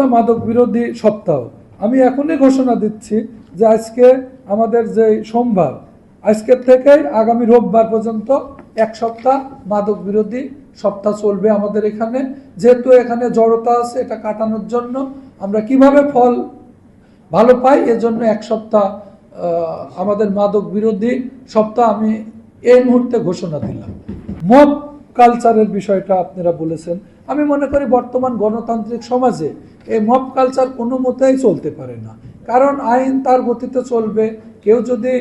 কথা মাদক বিরোধী সপ্তাহ। আমি এখনই ঘোষণা দিচ্ছি যে আজকে আমাদের যে সোমবার, আজকের থেকেই আগামী রোববার পর্যন্ত এক সপ্তাহ মাদক বিরোধী সপ্তাহ চলবে আমাদের এখানে। যেহেতু এখানে জড়তা আছে, এটা কাটানোর জন্য আমরা কিভাবে ফল ভালো পাই, এজন্য এক সপ্তাহ আমাদের মাদক বিরোধী সপ্তাহ আমি এই মুহূর্তে ঘোষণা দিলাম। মব কালচারের বিষয়টা আপনারা বলেছেন। আমি মনে করি বর্তমান গণতান্ত্রিক সমাজে এই মব কালচার কোনো মতেই চলতে পারে না, কারণ আইন তার গতিতে চলবে। কেউ যদি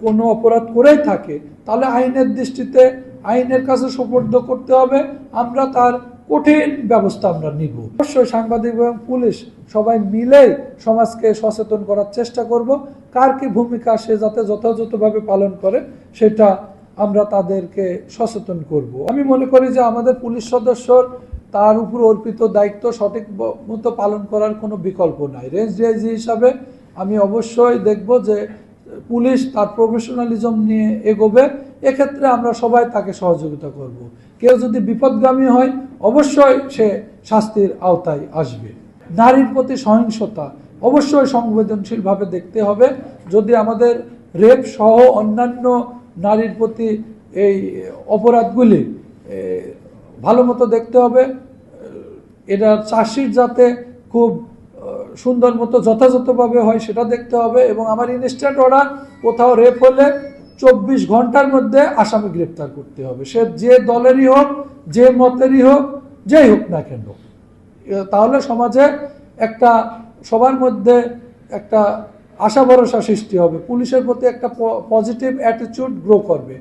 কোনো অপরাধ করেই থাকে তাহলে আইনের দৃষ্টিতে আইনের কাছে সোপর্দ করতে হবে, আমরা তার কঠিন ব্যবস্থা আমরা নিব। অবশ্যই সাংবাদিক এবং পুলিশ সবাই মিলে সমাজকে সচেতন করার চেষ্টা করব। কার কি ভূমিকা সে যাতে যথাযথভাবে পালন করে সেটা আমরা তাদেরকে সচেতন করব। আমি মনে করি যে আমাদের পুলিশ সদস্যর তার উপর অর্পিত দায়িত্ব সঠিক মতো পালন করার কোনো বিকল্প নাই। রেঞ্জ ডিআইজি হিসাবে আমি অবশ্যই দেখব যে পুলিশ তার প্রফেশনালিজম নিয়ে এগোবে। এক্ষেত্রে আমরা সবাই তাকে সহযোগিতা করব। কেউ যদি বিপদগামী হয় অবশ্যই সে শাস্তির আওতায় আসবে। নারীর প্রতি সহিংসতা অবশ্যই সংবেদনশীলভাবে দেখতে হবে। যদি আমাদের রেপ সহ অন্যান্য নারীর প্রতি এই অপরাধগুলি ভালো মতো দেখতে হবে। এটা চার্জশিট যাতে খুব সুন্দর মতো যথাযথভাবে হয় সেটা দেখতে হবে। এবং আমার ইনস্ট্যান্ট অর্ডার, কোথাও রেপ হলে 24 ঘন্টার মধ্যে আসামি গ্রেপ্তার করতে হবে, সে যে দলেরই হোক, যে মতেরই হোক, যেই হোক না কেন। তাহলে সমাজে একটা সবার মধ্যে একটা আশা ভরসা সৃষ্টি হবে, পুলিশের প্রতি একটা পজিটিভ অ্যাটিটিউড গ্রো করবে।